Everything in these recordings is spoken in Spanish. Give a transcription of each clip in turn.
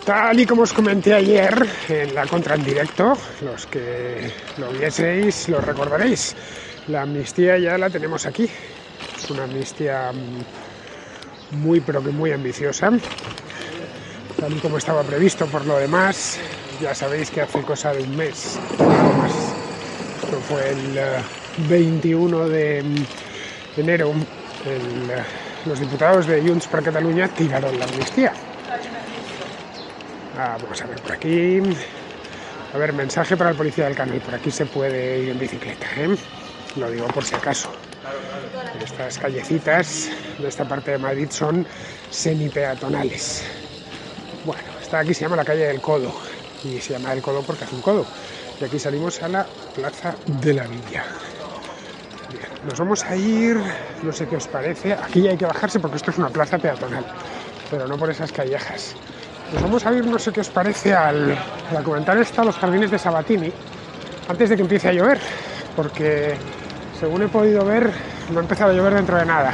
Tal y como os comenté ayer en la contra en directo, los que lo vieseis lo recordaréis, la amnistía ya la tenemos aquí. Es una amnistía muy pero que muy ambiciosa, tal y como estaba previsto. Por lo demás, ya sabéis que hace cosa de un mes, algo más. Esto fue el 21 de enero, los diputados de Junts per Catalunya tiraron la amnistía. Vamos a ver por aquí. A ver, mensaje para el policía del canal. Por aquí se puede ir en bicicleta, ¿eh? Lo digo por si acaso. Estas callecitas de esta parte de Madrid son semipeatonales. Bueno, esta aquí se llama la calle del Codo. Y se llama del Codo porque hace un codo. Y aquí salimos a la Plaza de la Villa. Bien, nos vamos a ir, no sé qué os parece. Aquí ya hay que bajarse porque esto es una plaza peatonal, pero no por esas callejas. Nos vamos a ir, no sé qué os parece, al documental los jardines de Sabatini, antes de que empiece a llover, porque según he podido ver, no ha empezado a llover dentro de nada.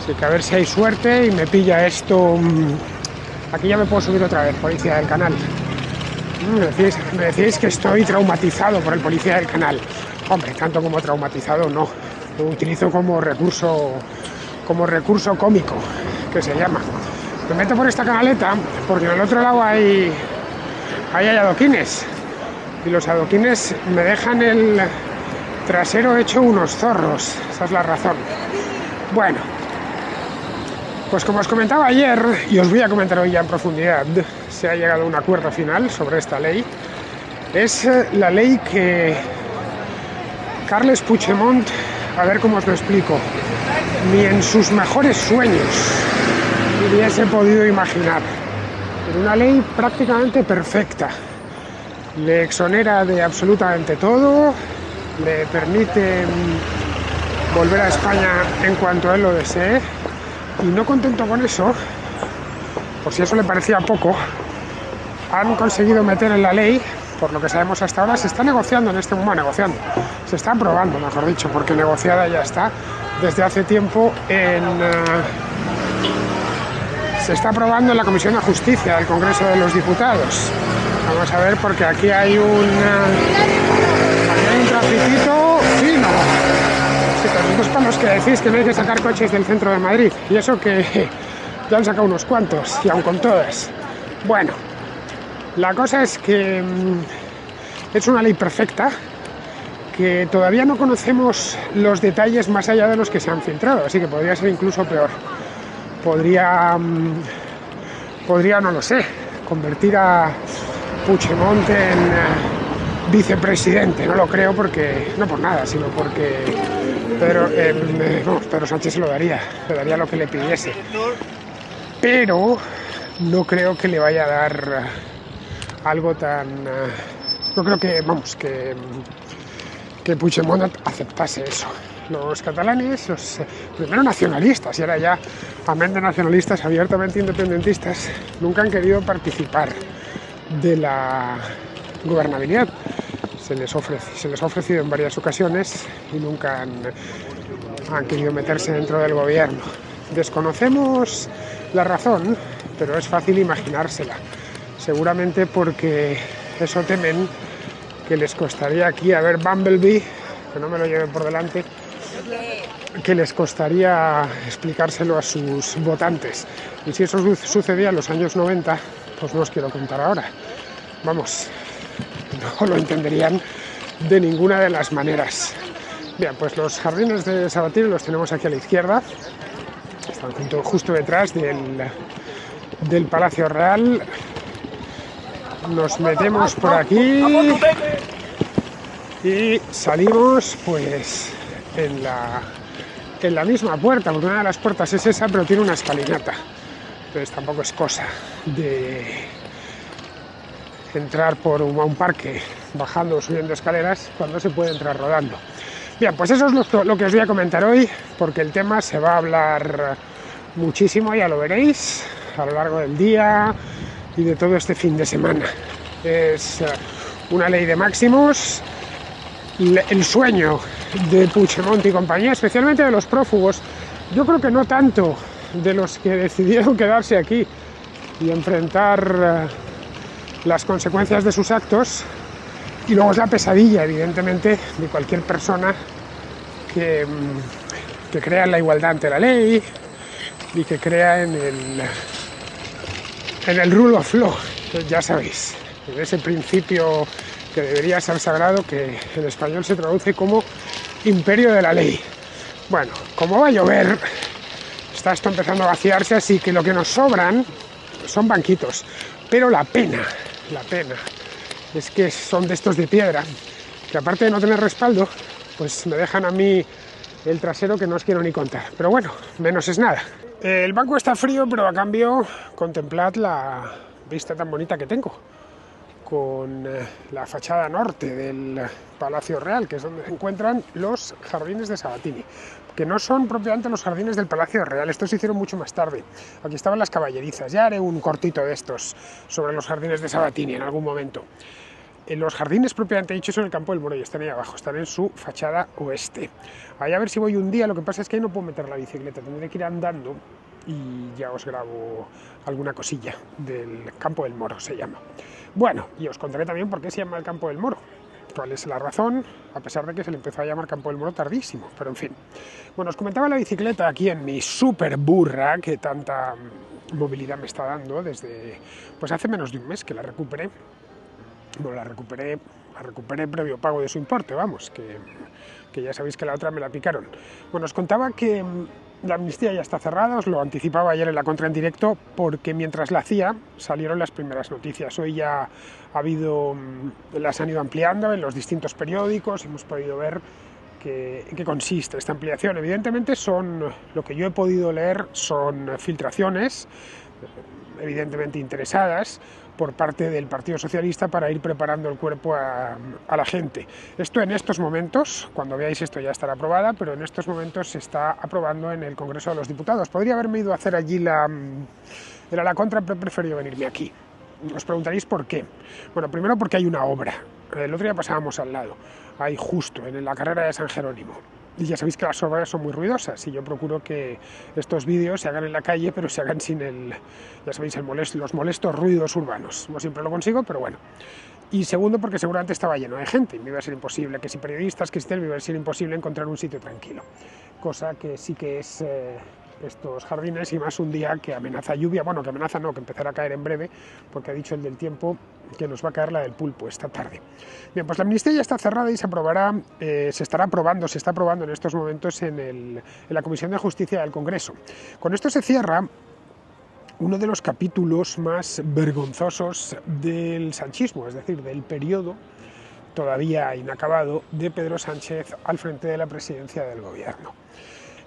Así que a ver si hay suerte y me pilla esto. Aquí ya me puedo subir otra vez, policía del canal. Me decíais que estoy traumatizado por el policía del canal. Hombre, tanto como traumatizado no. Lo utilizo como recurso cómico, que se llama. Me meto por esta canaleta porque en el otro lado hay adoquines. Y los adoquines me dejan el trasero hecho unos zorros. Esa es la razón. Bueno, pues como os comentaba ayer, y os voy a comentar hoy ya en profundidad, se ha llegado a un acuerdo final sobre esta ley. Es la ley que Carles Puigdemont, a ver cómo os lo explico, ni en sus mejores sueños hubiese podido imaginar. Pero una ley prácticamente perfecta. Le exonera de absolutamente todo, le permite volver a España en cuanto él lo desee, y no contento con eso, por si eso le parecía poco, han conseguido meter en la ley, por lo que sabemos hasta ahora, se está negociando en este momento, se está aprobando, mejor dicho, porque negociada ya está desde hace tiempo se está aprobando en la Comisión de Justicia del Congreso de los Diputados. Vamos a ver, porque aquí hay un traficito fino. Sí, pero es para los que decís que no hay que sacar coches del centro de Madrid. Y eso que ya han sacado unos cuantos, y aun con todas. Bueno, la cosa es que es una ley perfecta, que todavía no conocemos los detalles más allá de los que se han filtrado, así que podría ser incluso peor. Podría, no lo sé, convertir a Puigdemont en vicepresidente. No lo creo, porque no por nada, sino porque Pedro Sánchez se le daría lo que le pidiese. Pero no creo que le vaya a dar algo tan... no creo que Puigdemont aceptase eso. Los catalanes, los primero nacionalistas y ahora ya, amén de nacionalistas, abiertamente independentistas, nunca han querido participar de la gobernabilidad. Se les ha ofrecido en varias ocasiones y nunca han querido meterse dentro del gobierno. Desconocemos la razón, pero es fácil imaginársela. Seguramente porque eso temen que les costaría aquí, a ver, Bumblebee, que no me lo lleven por delante, que les costaría explicárselo a sus votantes. Y si eso sucedía en los años 90, pues no os quiero contar ahora. Vamos, no lo entenderían de ninguna de las maneras. Bien, pues los jardines de Sabatini los tenemos aquí a la izquierda. Están justo detrás del Palacio Real. Nos metemos por aquí y salimos pues en la misma puerta, porque una de las puertas es esa, pero tiene una escalinata. Entonces tampoco es cosa de entrar por un parque bajando o subiendo escaleras cuando se puede entrar rodando. Bien, pues eso es lo que os voy a comentar hoy, porque el tema se va a hablar muchísimo, ya lo veréis, a lo largo del día y de todo este fin de semana. Es una ley de máximos, el sueño de Puigdemont y compañía, especialmente de los prófugos. Yo creo que no tanto de los que decidieron quedarse aquí y enfrentar las consecuencias de sus actos, y luego es la pesadilla, evidentemente, de cualquier persona que crea en la igualdad ante la ley y que crea en el rule of law, ya sabéis, en ese principio que debería ser sagrado, que en español se traduce como imperio de la ley. Bueno, como va a llover, está esto empezando a vaciarse, así que lo que nos sobran son banquitos, pero la pena es que son de estos de piedra, que aparte de no tener respaldo, pues me dejan a mí el trasero que no os quiero ni contar. Pero bueno, menos es nada. El banco está frío, pero a cambio contemplad la vista tan bonita que tengo, con la fachada norte del Palacio Real, que es donde se encuentran los jardines de Sabatini, que no son propiamente los jardines del Palacio Real, estos se hicieron mucho más tarde. Aquí estaban las caballerizas, ya haré un cortito de estos sobre los jardines de Sabatini en algún momento. Los jardines propiamente dichos son el Campo del Moro y están ahí abajo, están en su fachada oeste. Ahí a ver si voy un día, lo que pasa es que ahí no puedo meter la bicicleta, tendré que ir andando y ya os grabo alguna cosilla del Campo del Moro, se llama. Bueno, y os contaré también por qué se llama el Campo del Moro, cuál es la razón, a pesar de que se le empezó a llamar Campo del Moro tardísimo, pero en fin. Bueno, os comentaba la bicicleta aquí en mi super burra, que tanta movilidad me está dando desde, pues hace menos de un mes que la recuperé. Bueno, la recuperé previo pago de su importe, vamos, que ya sabéis que la otra me la picaron. Bueno, os contaba que la amnistía ya está cerrada, os lo anticipaba ayer en la contra en directo, porque mientras la hacía salieron las primeras noticias. Hoy ya las han ido ampliando en los distintos periódicos, hemos podido ver en qué consiste esta ampliación. Evidentemente lo que yo he podido leer son filtraciones, evidentemente interesadas, por parte del Partido Socialista para ir preparando el cuerpo a la gente. Esto en estos momentos, cuando veáis esto ya estará aprobada, pero en estos momentos se está aprobando en el Congreso de los Diputados. Podría haberme ido a hacer allí la contra, pero he preferido venirme aquí. Os preguntaréis por qué. Bueno, primero porque hay una obra. El otro día pasábamos al lado, ahí justo, en la carrera de San Jerónimo. Y ya sabéis que las obras son muy ruidosas y yo procuro que estos vídeos se hagan en la calle, pero se hagan sin ya sabéis, los molestos ruidos urbanos. No siempre lo consigo, pero bueno. Y segundo, porque seguramente estaba lleno de gente y me iba a ser imposible, que si periodistas, que si me iba a ser imposible encontrar un sitio tranquilo. Cosa que sí que es estos jardines, y más un día que amenaza lluvia, bueno, que amenaza no, que empezará a caer en breve, porque ha dicho el del tiempo que nos va a caer la del pulpo esta tarde. Bien, pues la amnistía ya está cerrada y se está aprobando en estos momentos en la Comisión de Justicia del Congreso. Con esto se cierra uno de los capítulos más vergonzosos del sanchismo, es decir, del periodo todavía inacabado de Pedro Sánchez al frente de la presidencia del gobierno.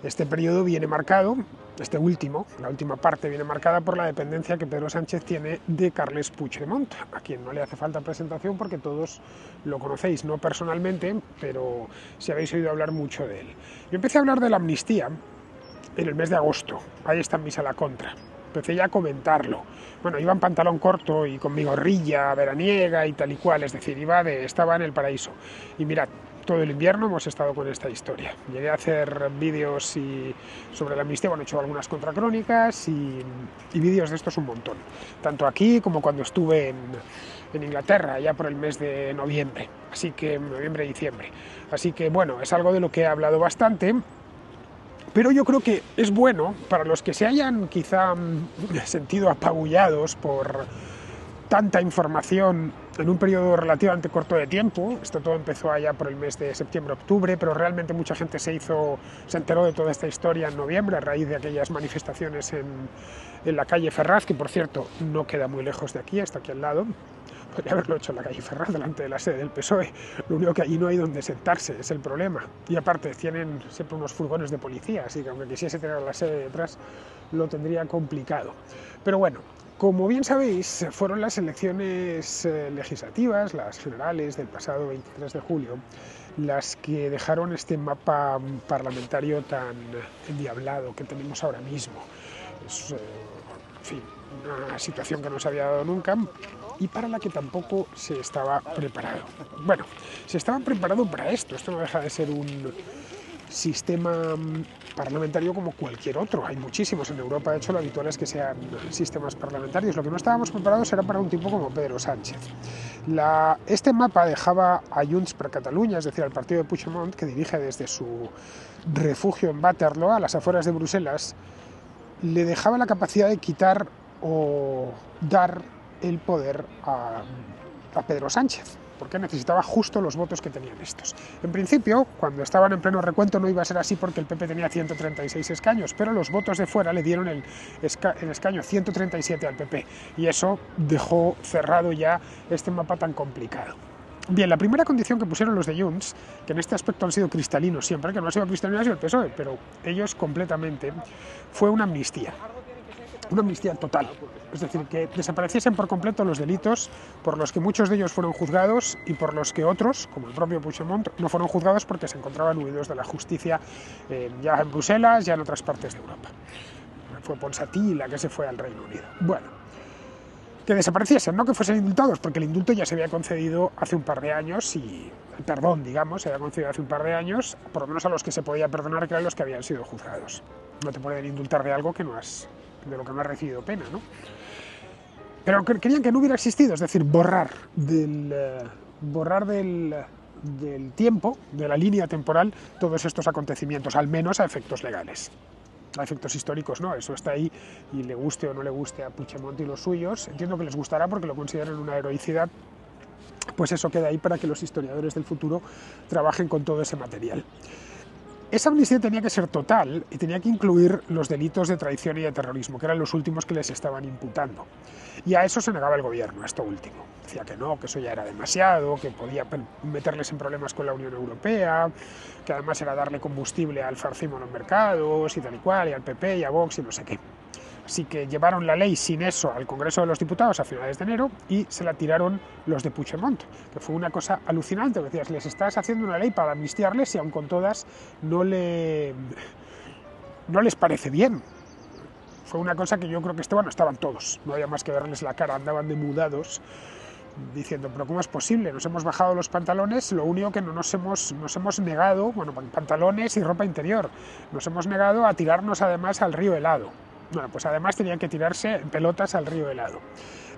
Este periodo viene marcado, la última parte viene marcada por la dependencia que Pedro Sánchez tiene de Carles Puigdemont, a quien no le hace falta presentación porque todos lo conocéis, no personalmente, pero si habéis oído hablar mucho de él. Yo empecé a hablar de la amnistía en el mes de agosto, ahí está en misa la contra. Empecé ya a comentarlo. Bueno, iba en pantalón corto y con mi gorrilla veraniega y tal y cual, es decir, estaba en el paraíso. Y mirad, todo el invierno hemos estado con esta historia. Llegué a hacer vídeos sobre la amnistía, bueno, he hecho algunas contracrónicas y vídeos de estos un montón. Tanto aquí como cuando estuve en Inglaterra, ya por el mes de noviembre, noviembre y diciembre. Así que bueno, es algo de lo que he hablado bastante. Pero yo creo que es bueno para los que se hayan quizá sentido apabullados por tanta información en un periodo relativamente corto de tiempo. Esto todo empezó allá por el mes de septiembre-octubre, pero realmente mucha gente se enteró de toda esta historia en noviembre a raíz de aquellas manifestaciones en la calle Ferraz, que por cierto no queda muy lejos de aquí, está aquí al lado. Podría haberlo hecho en la calle Ferraz, delante de la sede del PSOE. Lo único que allí no hay donde sentarse, es el problema. Y aparte, tienen siempre unos furgones de policía, así que aunque quisiese tener la sede detrás, lo tendría complicado. Pero bueno, como bien sabéis, fueron las elecciones legislativas, las generales del pasado 23 de julio, las que dejaron este mapa parlamentario tan endiablado que tenemos ahora mismo. Es, en fin, una situación que no se había dado nunca y para la que tampoco se estaba preparado. Bueno, se estaba preparado para esto no deja de ser un sistema parlamentario como cualquier otro. Hay muchísimos en Europa, de hecho lo habitual es que sean sistemas parlamentarios. Lo que no estábamos preparados era para un tipo como Pedro Sánchez. Este mapa dejaba a Junts per Catalunya, es decir, al partido de Puigdemont, que dirige desde su refugio en Waterloo, a las afueras de Bruselas, le dejaba la capacidad de quitar o dar el poder a Pedro Sánchez, porque necesitaba justo los votos que tenían estos. En principio, cuando estaban en pleno recuento no iba a ser así porque el PP tenía 136 escaños, pero los votos de fuera le dieron el escaño 137 al PP, y eso dejó cerrado ya este mapa tan complicado. Bien, la primera condición que pusieron los de Junts, que en este aspecto han sido cristalinos siempre, que no ha sido cristalino, ha sido el PSOE, pero ellos completamente, fue una amnistía total. Es decir, que desapareciesen por completo los delitos por los que muchos de ellos fueron juzgados y por los que otros, como el propio Puigdemont, no fueron juzgados porque se encontraban huidos de la justicia ya en Bruselas, ya en otras partes de Europa. Fue Ponsatí la que se fue al Reino Unido. Bueno, que desapareciesen, no que fuesen indultados, porque el indulto ya se había concedido hace un par de años y el perdón, digamos, se había concedido hace un par de años, por lo menos a los que se podía perdonar, que eran los que habían sido juzgados. No te pueden indultar de algo de lo que no has recibido pena, ¿no? Pero querían que no hubiera existido, es decir, borrar del tiempo, de la línea temporal, todos estos acontecimientos, al menos a efectos legales. A efectos históricos no, eso está ahí y le guste o no le guste a Puigdemont y los suyos, entiendo que les gustará porque lo consideran una heroicidad, pues eso queda ahí para que los historiadores del futuro trabajen con todo ese material. Esa amnistía tenía que ser total y tenía que incluir los delitos de traición y de terrorismo, que eran los últimos que les estaban imputando. Y a eso se negaba el gobierno, a esto último. Decía que no, que eso ya era demasiado, que podía meterles en problemas con la Unión Europea, que además era darle combustible al farcismo en los mercados y tal y cual, y al PP y a Vox y no sé qué. Así que llevaron la ley sin eso al Congreso de los Diputados a finales de enero y se la tiraron los de Puigdemont, que fue una cosa alucinante. Decías, les estás haciendo una ley para amnistiarles y aun con todas no les parece bien. Fue una cosa que yo creo que estaban todos, no había más que verles la cara, andaban demudados, diciendo, pero ¿cómo es posible? Nos hemos bajado los pantalones, lo único que nos hemos negado, bueno, pantalones y ropa interior, nos hemos negado a tirarnos además al río helado. Bueno, pues además tenían que tirarse en pelotas al río helado.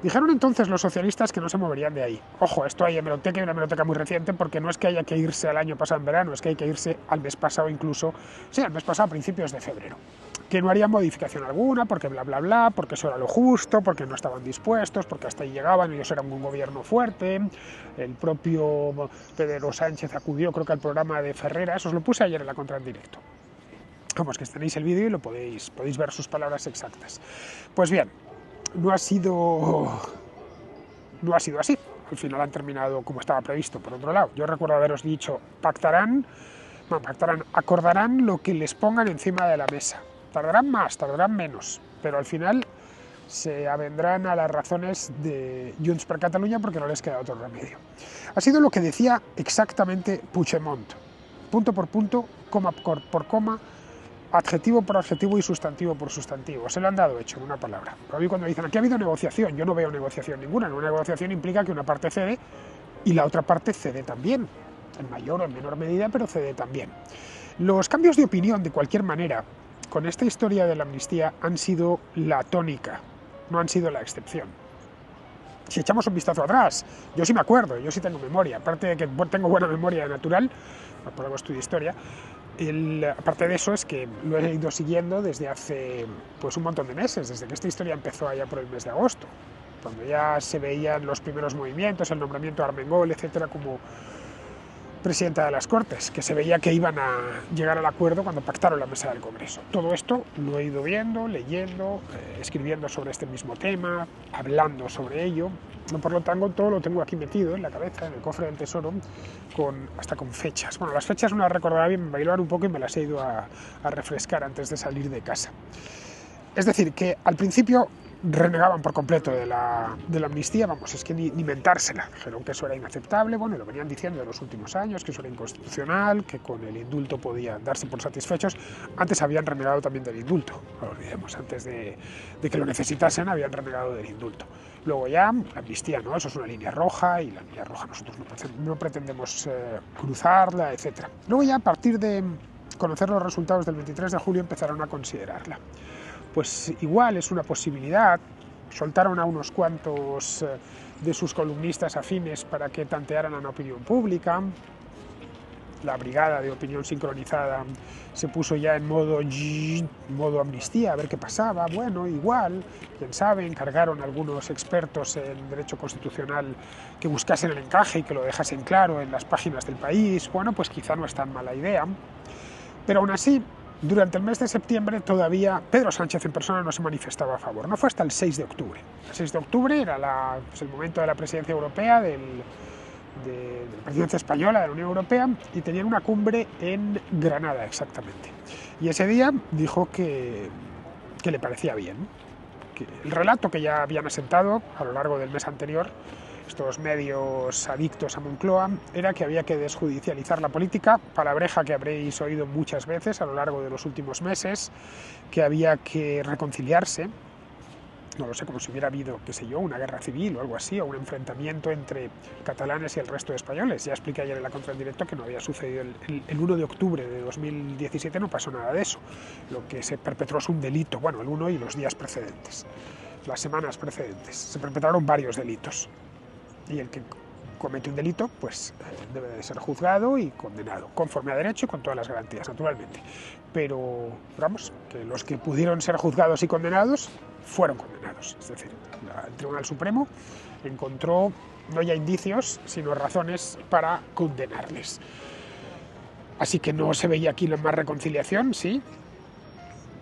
Dijeron entonces los socialistas que no se moverían de ahí. Ojo, esto hay hemeroteca y una hemeroteca muy reciente, porque no es que haya que irse al año pasado en verano, es que hay que irse al mes pasado incluso, sí, al mes pasado a principios de febrero. Que no harían modificación alguna, porque bla bla bla, porque eso era lo justo, porque no estaban dispuestos, porque hasta ahí llegaban, ellos eran un gobierno fuerte. El propio Pedro Sánchez acudió, creo que al programa de Ferreras, os lo puse ayer en la Contra en directo. Vamos, que tenéis el vídeo y lo podéis ver sus palabras exactas. Pues bien, no ha sido así. Al final han terminado como estaba previsto, por otro lado. Yo recuerdo haberos dicho, acordarán lo que les pongan encima de la mesa. Tardarán más, tardarán menos, pero al final se avendrán a las razones de Junts per Catalunya porque no les queda otro remedio. Ha sido lo que decía exactamente Puigdemont, punto por punto, coma por coma, adjetivo por adjetivo y sustantivo por sustantivo. Se lo han dado hecho en una palabra. Pero a mí cuando dicen, aquí ha habido negociación, yo no veo negociación ninguna. Una negociación implica que una parte cede y la otra parte cede también, en mayor o en menor medida, pero cede también. Los cambios de opinión, de cualquier manera, con esta historia de la amnistía han sido la tónica, no han sido la excepción. Si echamos un vistazo atrás, yo sí me acuerdo, yo sí tengo memoria, aparte de que tengo buena memoria natural, por algo estudio historia, aparte de eso es que lo he ido siguiendo desde hace pues un montón de meses, desde que esta historia empezó allá por el mes de agosto, cuando ya se veían los primeros movimientos, el nombramiento de Armengol, etcétera, como presidenta de las Cortes, que se veía que iban a llegar al acuerdo cuando pactaron la mesa del Congreso. Todo esto lo he ido viendo, leyendo, escribiendo sobre este mismo tema, hablando sobre ello. Por lo tanto, todo lo tengo aquí metido en la cabeza, en el cofre del tesoro, hasta con fechas. Bueno, las fechas no las recordaba bien, me bailaron un poco y me las he ido a refrescar antes de salir de casa. Es decir, que al principio renegaban por completo de la amnistía, vamos, es que ni mentársela, dijeron que eso era inaceptable, bueno, y lo venían diciendo en los últimos años, que eso era inconstitucional, que con el indulto podían darse por satisfechos. Antes habían renegado también del indulto, no lo olvidemos, antes de que lo necesitasen habían renegado del indulto. Luego ya, la amnistía, ¿no? Eso es una línea roja, y la línea roja nosotros no pretendemos cruzarla, etc. Luego ya, a partir de conocer los resultados del 23 de julio empezaron a considerarla. Pues igual es una posibilidad. Soltaron a unos cuantos de sus columnistas afines para que tantearan a la opinión pública. La brigada de opinión sincronizada se puso ya en modo amnistía, a ver qué pasaba. Bueno, igual, quién sabe, encargaron a algunos expertos en derecho constitucional que buscasen el encaje y que lo dejasen claro en las páginas del País. Bueno, pues quizá no es tan mala idea. Pero aún así, durante el mes de septiembre todavía Pedro Sánchez en persona no se manifestaba a favor. No fue hasta el 6 de octubre. El 6 de octubre era el momento de la presidencia europea, de la presidencia española de la Unión Europea, y tenían una cumbre en Granada exactamente. Y ese día dijo que le parecía bien. Que el relato que ya habían asentado a lo largo del mes anterior estos medios adictos a Moncloa era que había que desjudicializar la política, palabreja que habréis oído muchas veces a lo largo de los últimos meses, que había que reconciliarse, no lo sé, como si hubiera habido, qué sé yo, una guerra civil o algo así, o un enfrentamiento entre catalanes y el resto de españoles. Ya expliqué ayer en la contra en directo que no había sucedido el 1 de octubre de 2017, no pasó nada de eso. Lo que se perpetró es un delito, bueno, el 1 y los días precedentes, las semanas precedentes. Se perpetraron varios delitos. Y el que comete un delito, pues debe de ser juzgado y condenado, conforme a derecho y con todas las garantías, naturalmente. Pero, vamos, que los que pudieron ser juzgados y condenados fueron condenados. Es decir, el Tribunal Supremo encontró no ya indicios, sino razones para condenarles. Así que no se veía aquí más reconciliación, sí.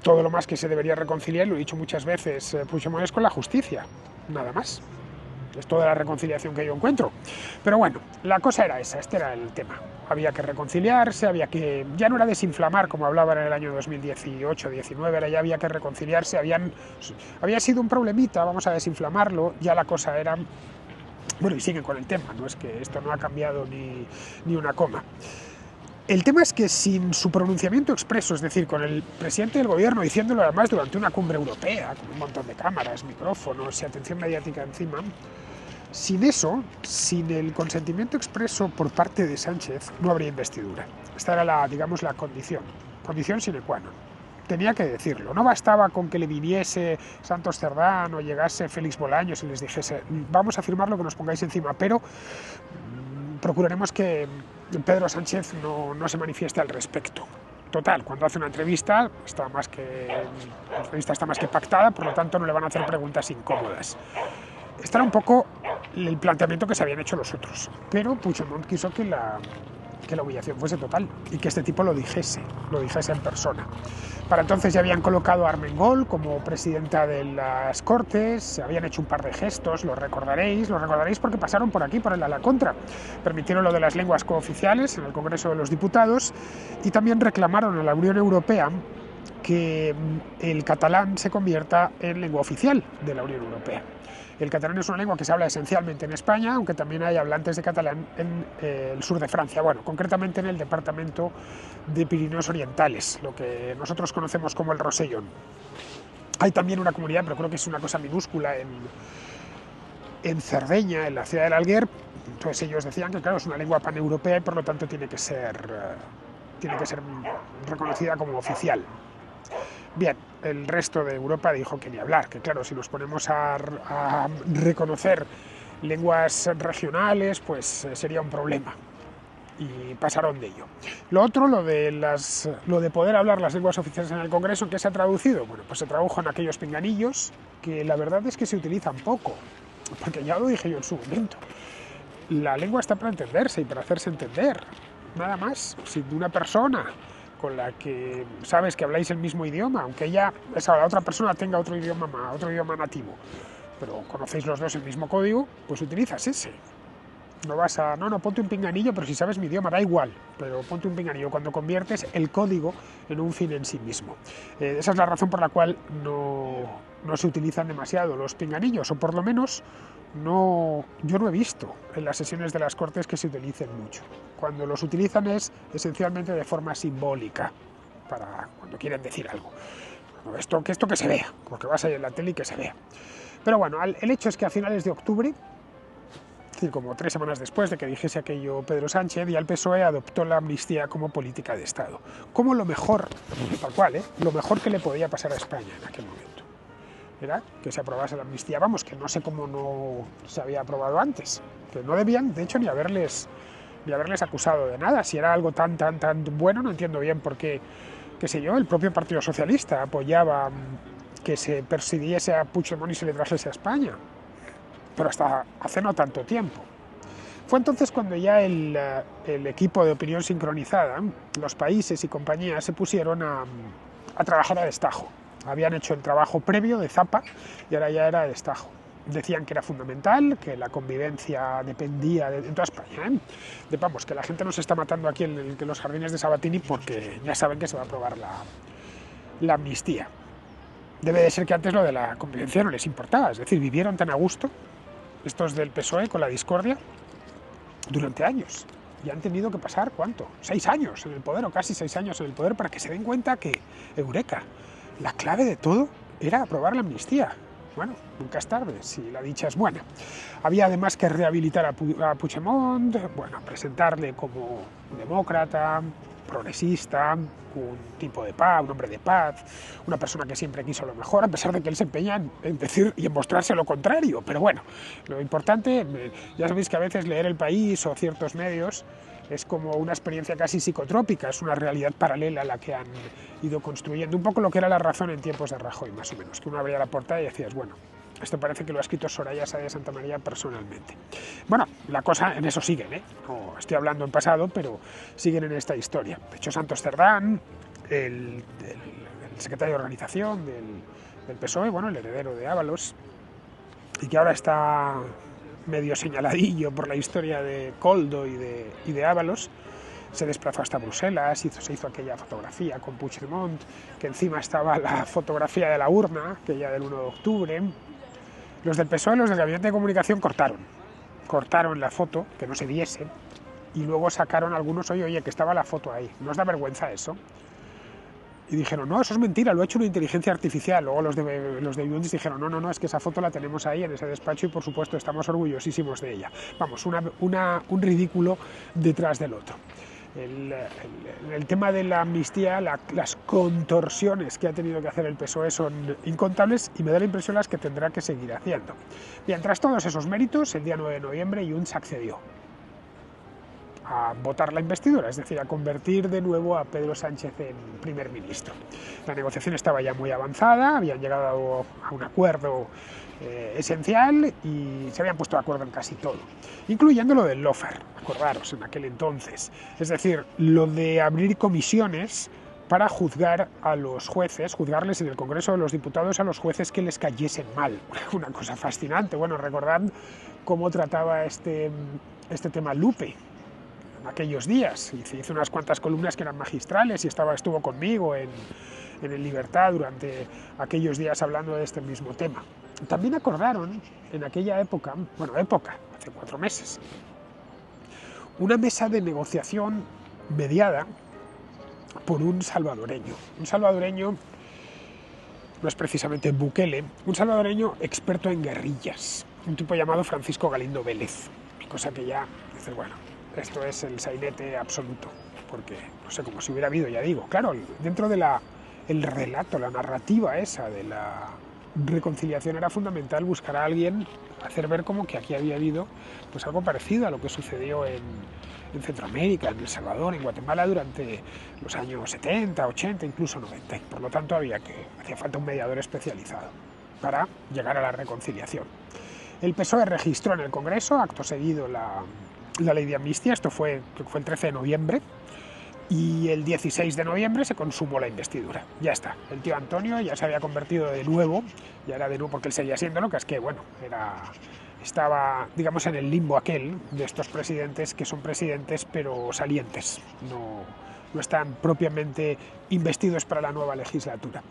Todo lo más que se debería reconciliar, lo he dicho muchas veces, Puigdemont, es con la justicia, nada más. Es toda la reconciliación que yo encuentro. Pero bueno, la cosa era esa, este era el tema. Había que reconciliarse, ya no era desinflamar como hablaban en el año 2018-19, ya había que reconciliarse, había sido un problemita, vamos a desinflamarlo, ya la cosa era... Bueno, y siguen con el tema, no es que esto no ha cambiado ni una coma. El tema es que sin su pronunciamiento expreso, es decir, con el presidente del gobierno diciéndolo además durante una cumbre europea, con un montón de cámaras, micrófonos y atención mediática encima, sin eso, sin el consentimiento expreso por parte de Sánchez, no habría investidura. Esta era la condición sine qua non. Tenía que decirlo, no bastaba con que le viniese Santos Cerdán o llegase Félix Bolaños y les dijese vamos a firmar lo que nos pongáis encima, pero procuraremos que Pedro Sánchez no se manifieste al respecto. Total, cuando hace una entrevista está más que pactada, por lo tanto no le van a hacer preguntas incómodas. Este era un poco el planteamiento que se habían hecho los otros, pero Puigdemont quiso que la humillación fuese total y que este tipo lo dijese en persona. Para entonces ya habían colocado a Armengol como presidenta de las Cortes, habían hecho un par de gestos, lo recordaréis porque pasaron por aquí, por el ala contra. Permitieron lo de las lenguas cooficiales en el Congreso de los Diputados y también reclamaron a la Unión Europea que el catalán se convierta en lengua oficial de la Unión Europea. El catalán es una lengua que se habla esencialmente en España, aunque también hay hablantes de catalán en el sur de Francia, bueno, concretamente en el departamento de Pirineos Orientales, lo que nosotros conocemos como el Rosellón. Hay también una comunidad, pero creo que es una cosa minúscula, en Cerdeña, en la ciudad del Alguer. Entonces ellos decían que, claro, es una lengua paneuropea y por lo tanto tiene que ser reconocida como oficial. Bien, el resto de Europa dijo que ni hablar, que claro, si nos ponemos a reconocer lenguas regionales, pues sería un problema. Y pasaron de ello. Lo otro, lo de poder hablar las lenguas oficiales en el Congreso, ¿qué se ha traducido? Bueno, pues se tradujo en aquellos pinganillos, que la verdad es que se utilizan poco, porque ya lo dije yo en su momento. La lengua está para entenderse y para hacerse entender, nada más. Si una persona con la que sabes que habláis el mismo idioma, aunque la otra persona tenga otro idioma nativo, pero conocéis los dos el mismo código, pues utilizas ese. No, ponte un pinganillo, pero si sabes mi idioma, da igual, pero ponte un pinganillo cuando conviertes el código en un fin en sí mismo. Esa es la razón por la cual no se utilizan demasiado los pinganillos, o por lo menos yo no he visto en las sesiones de las Cortes que se utilicen mucho. Cuando los utilizan es esencialmente de forma simbólica, para cuando quieren decir algo. Esto que se vea, porque vas a ir en la tele y que se vea. Pero bueno, el hecho es que a finales de octubre decir, como 3 semanas después de que dijese aquello Pedro Sánchez, ya el PSOE adoptó la amnistía como política de Estado, como lo mejor, tal cual, lo mejor que le podía pasar a España en aquel momento. Era que se aprobase la amnistía, vamos, que no sé cómo no se había aprobado antes, que no debían, de hecho, ni haberles acusado de nada. Si era algo tan bueno, no entiendo bien por qué, qué sé yo, el propio Partido Socialista apoyaba que se persiguiese a Puigdemont y se le trajese a España, pero hasta hace no tanto tiempo. Fue entonces cuando ya el equipo de opinión sincronizada, los países y compañías se pusieron a trabajar a destajo. Habían hecho el trabajo previo de Zapa y ahora ya era de destajo. Decían que era fundamental, que la convivencia dependía de toda España, vamos, que la gente no se está matando aquí en los jardines de Sabatini porque ya saben que se va a aprobar la amnistía. Debe de ser que antes lo de la convivencia no les importaba, es decir, vivieron tan a gusto estos del PSOE con la discordia durante años. Y han tenido que pasar, ¿cuánto? 6 años en el poder, o casi 6 años en el poder, para que se den cuenta que, eureka, la clave de todo era aprobar la amnistía. Bueno, nunca es tarde, si la dicha es buena. Había además que rehabilitar a Puigdemont, bueno, presentarle como demócrata, progresista, un tipo de paz, un hombre de paz, una persona que siempre quiso lo mejor, a pesar de que él se empeña en decir y en mostrarse lo contrario. Pero bueno, lo importante, ya sabéis que a veces leer El País o ciertos medios es como una experiencia casi psicotrópica, es una realidad paralela a la que han ido construyendo, un poco lo que era La Razón en tiempos de Rajoy, más o menos, que uno abría la portada y decías, bueno, esto parece que lo ha escrito Soraya Sáenz de Santamaría personalmente. Bueno, la cosa en eso siguen, no estoy hablando en pasado, pero siguen en esta historia. De hecho, Santos Cerdán, el secretario de organización del PSOE, bueno, el heredero de Ábalos, y que ahora está medio señaladillo por la historia de Koldo y de Ábalos, se desplazó hasta Bruselas, se hizo aquella fotografía con Puigdemont, que encima estaba la fotografía de la urna, aquella del 1 de octubre. Los del PSOE, los del Gabinete de Comunicación, cortaron la foto, que no se viese, y luego sacaron algunos, oye, que estaba la foto ahí. ¿No os da vergüenza eso? Y dijeron, no, eso es mentira, lo ha hecho una inteligencia artificial. Luego los de Yundis dijeron, no, es que esa foto la tenemos ahí en ese despacho y por supuesto estamos orgullosísimos de ella. Vamos, un ridículo detrás del otro. El tema de la amnistía, las contorsiones que ha tenido que hacer el PSOE son incontables y me da la impresión las que tendrá que seguir haciendo. Bien, tras todos esos méritos, el día 9 de noviembre Junts accedió a votar la investidura, es decir, a convertir de nuevo a Pedro Sánchez en primer ministro. La negociación estaba ya muy avanzada, habían llegado a un acuerdo esencial y se habían puesto de acuerdo en casi todo, incluyendo lo del lawfare, acordaros, en aquel entonces. Es decir, lo de abrir comisiones para juzgar a los jueces, juzgarles en el Congreso de los Diputados a los jueces que les cayesen mal. Una cosa fascinante. Bueno, recordad cómo trataba este tema Lupe en aquellos días. Hizo unas cuantas columnas que eran magistrales y estuvo conmigo en el Libertad durante aquellos días hablando de este mismo tema. También acordaron en aquella época, hace 4 meses, una mesa de negociación mediada por un salvadoreño. Un salvadoreño no es precisamente Bukele, un salvadoreño experto en guerrillas, un tipo llamado Francisco Galindo Vélez, cosa que ya dices, bueno, esto es el sainete absoluto, porque, no sé, como si hubiera habido, ya digo, claro, dentro de el relato, la narrativa esa de la reconciliación era fundamental buscar a alguien, hacer ver como que aquí había habido pues algo parecido a lo que sucedió en Centroamérica, en El Salvador, en Guatemala durante los años 70, 80, incluso 90. Por lo tanto, hacía falta un mediador especializado para llegar a la reconciliación. El PSOE registró en el Congreso, acto seguido, la ley de amnistía. Esto fue el 13 de noviembre. Y el 16 de noviembre se consumó la investidura. Ya está. El tío Antonio ya se había convertido de nuevo, ya era de nuevo porque él seguía siéndolo, que es que, bueno, estaba, digamos, en el limbo aquel de estos presidentes que son presidentes pero salientes, no están propiamente investidos para la nueva legislatura.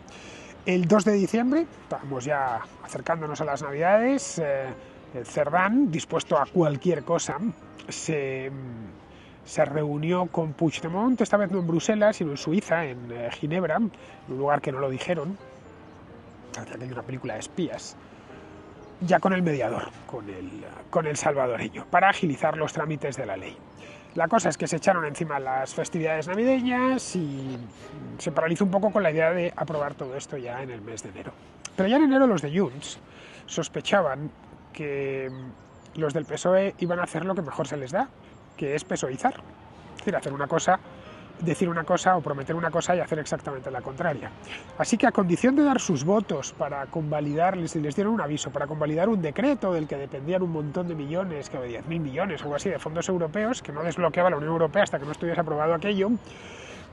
El 2 de diciembre, estamos ya acercándonos a las Navidades, Cerdán, dispuesto a cualquier cosa, se reunió con Puigdemont, esta vez no en Bruselas, sino en Suiza, en Ginebra, en un lugar que no lo dijeron, parecía que hay una película de espías. ya con el mediador, con el salvadoreño, para agilizar los trámites de la ley. La cosa es que se echaron encima las festividades navideñas y se paralizó un poco con la idea de aprobar todo esto ya en el mes de enero. Pero ya en enero los de Junts sospechaban que los del PSOE iban a hacer lo que mejor se les da, que es PSOEizar. Es decir, hacer una cosa, decir una cosa o prometer una cosa y hacer exactamente la contraria. Así que a condición de dar sus votos para convalidar, les dieron un aviso, para convalidar un decreto del que dependían un montón de millones, que 10.000 millones o algo así, de fondos europeos, que no desbloqueaba la Unión Europea hasta que no estuviese aprobado aquello,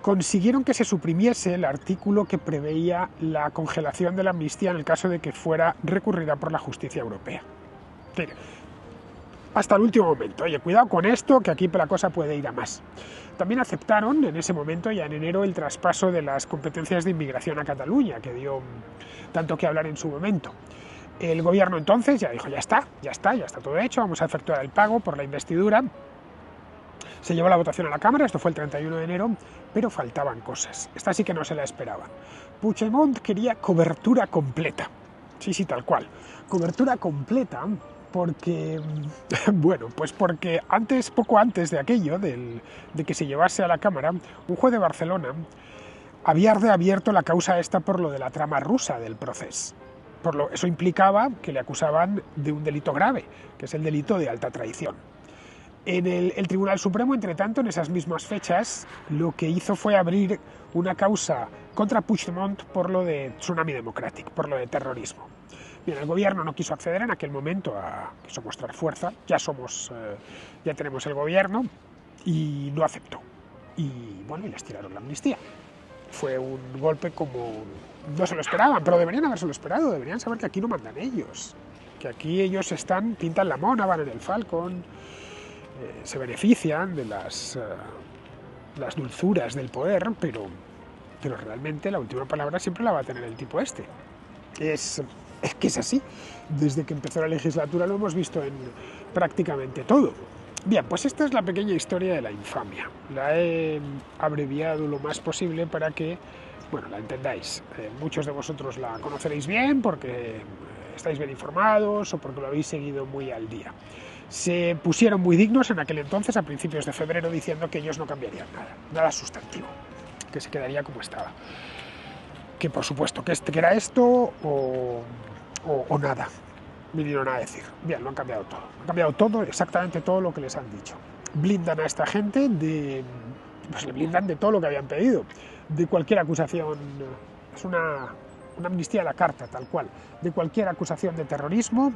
consiguieron que se suprimiese el artículo que preveía la congelación de la amnistía en el caso de que fuera recurrida por la justicia europea. Hasta el último momento, oye, cuidado con esto, que aquí la cosa puede ir a más. También aceptaron en ese momento, ya en enero, el traspaso de las competencias de inmigración a Cataluña, que dio tanto que hablar en su momento. El gobierno entonces ya dijo, ya está todo hecho, vamos a efectuar el pago por la investidura. Se llevó la votación a la Cámara, esto fue el 31 de enero, pero faltaban cosas. Esta sí que no se la esperaban. Puigdemont quería cobertura completa. Sí, tal cual. Cobertura completa porque, bueno, pues porque poco antes de aquello, de que se llevase a la Cámara, un juez de Barcelona había reabierto la causa esta por lo de la trama rusa del proceso. Eso implicaba que le acusaban de un delito grave, que es el delito de alta traición. El Tribunal Supremo, entre tanto, en esas mismas fechas, lo que hizo fue abrir una causa contra Puigdemont por lo de Tsunami Democratic, por lo de terrorismo. Bien, el gobierno no quiso acceder en aquel momento, quiso mostrar fuerza, ya tenemos el gobierno, y no aceptó. Y bueno, y les tiraron la amnistía. Fue un golpe como no se lo esperaban, pero deberían habérselo esperado, deberían saber que aquí no mandan ellos, que aquí ellos pintan la mona, van en el Falcon, se benefician de las dulzuras del poder, pero realmente la última palabra siempre la va a tener el tipo este. Es que es así. Desde que empezó la legislatura lo hemos visto en prácticamente todo. Bien, pues esta es la pequeña historia de la infamia. La he abreviado lo más posible para que, bueno, la entendáis. Muchos de vosotros la conoceréis bien porque estáis bien informados o porque lo habéis seguido muy al día. Se pusieron muy dignos en aquel entonces, a principios de febrero, diciendo que ellos no cambiarían nada sustantivo, que se quedaría como estaba. Que por supuesto, que era esto o nada, vinieron a decir. Bien, lo han cambiado todo. Han cambiado todo, exactamente todo lo que les han dicho. Blindan a esta gente pues le blindan de todo lo que habían pedido, de cualquier acusación. Es una amnistía a la carta, tal cual, de cualquier acusación de terrorismo.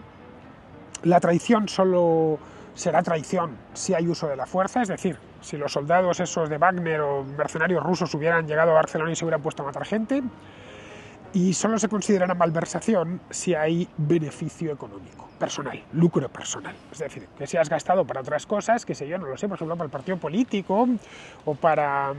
La traición solo será traición si hay uso de la fuerza, es decir, si los soldados esos de Wagner o mercenarios rusos hubieran llegado a Barcelona y se hubieran puesto a matar gente, y solo se considerará malversación si hay beneficio económico, personal, lucro personal. Es decir, que si has gastado para otras cosas, que sé yo, no lo sé, por ejemplo, para el partido político o para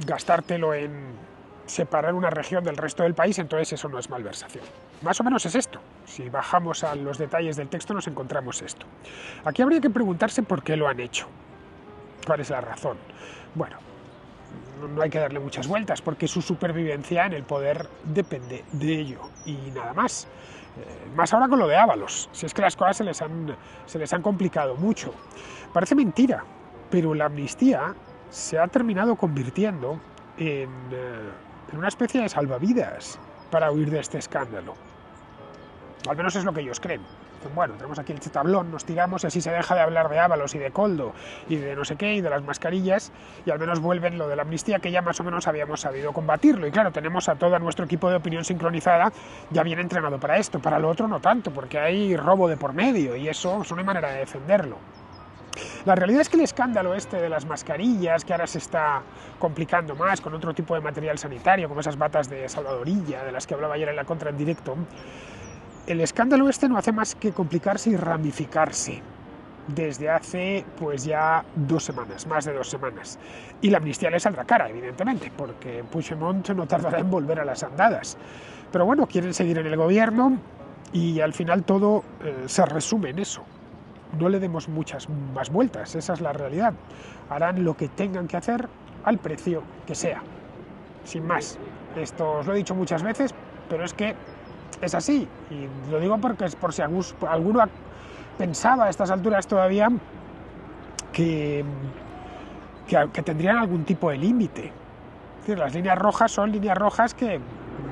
gastártelo en separar una región del resto del país, entonces eso no es malversación. Más o menos es esto. Si bajamos a los detalles del texto nos encontramos esto. Aquí habría que preguntarse por qué lo han hecho. ¿Cuál es la razón? Bueno, no hay que darle muchas vueltas, porque su supervivencia en el poder depende de ello y nada más. Más ahora con lo de Ábalos, si es que las cosas se les han complicado mucho. Parece mentira, pero la amnistía se ha terminado convirtiendo en una especie de salvavidas para huir de este escándalo. Al menos es lo que ellos creen. Bueno, tenemos aquí el tablón, nos tiramos y así se deja de hablar de Ábalos y de Koldo y de no sé qué y de las mascarillas y al menos vuelven lo de la amnistía, que ya más o menos habíamos sabido combatirlo. Y claro, tenemos a todo nuestro equipo de opinión sincronizada ya bien entrenado para esto. Para lo otro no tanto, porque hay robo de por medio y eso no hay manera de defenderlo. La realidad es que el escándalo este de las mascarillas, que ahora se está complicando más con otro tipo de material sanitario, como esas batas de salvadorilla de las que hablaba ayer en la Contra en directo, el escándalo este no hace más que complicarse y ramificarse desde hace pues ya 2 semanas, más de 2 semanas. Y la amnistía le saldrá cara, evidentemente, porque Puigdemont no tardará en volver a las andadas. Pero bueno, quieren seguir en el gobierno y al final todo se resume en eso. No le demos muchas más vueltas, esa es la realidad. Harán lo que tengan que hacer al precio que sea, sin más. Esto os lo he dicho muchas veces, pero es que es así, y lo digo porque es por si alguno pensaba a estas alturas todavía que tendrían algún tipo de límite. Es decir, las líneas rojas son líneas rojas que,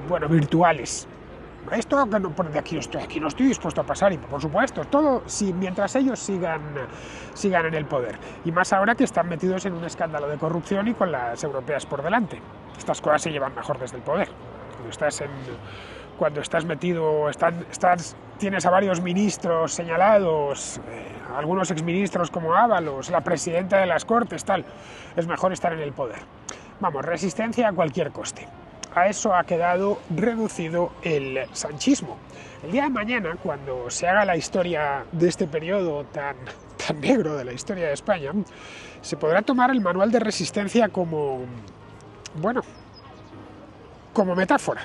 bueno, virtuales. Esto que no, de aquí no estoy dispuesto a pasar, y por supuesto, todo mientras ellos sigan en el poder. Y más ahora que están metidos en un escándalo de corrupción y con las europeas por delante. Estas cosas se llevan mejor desde el poder. Cuando estás metido, tienes a varios ministros señalados, algunos exministros como Ábalos, la presidenta de las Cortes, tal, es mejor estar en el poder. Vamos, resistencia a cualquier coste. A eso ha quedado reducido el sanchismo. El día de mañana, cuando se haga la historia de este periodo tan negro de la historia de España, se podrá tomar el manual de resistencia como metáfora.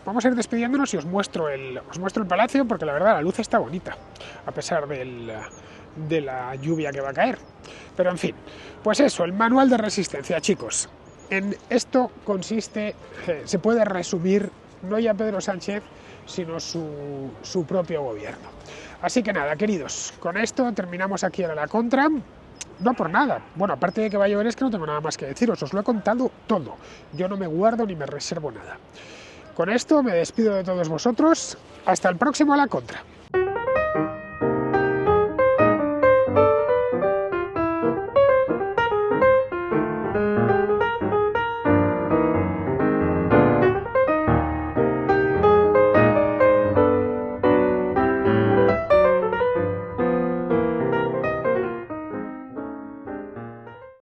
Vamos a ir despidiéndonos y os muestro el palacio, porque la verdad la luz está bonita, a pesar de la lluvia que va a caer. Pero en fin, pues eso, el manual de resistencia, chicos. En esto consiste, se puede resumir, no ya Pedro Sánchez, sino su propio gobierno. Así que nada, queridos, con esto terminamos aquí ahora la contra. No por nada, bueno, aparte de que va a llover es que no tengo nada más que deciros, os lo he contado todo. Yo no me guardo ni me reservo nada. Con esto me despido de todos vosotros, hasta el próximo a la contra.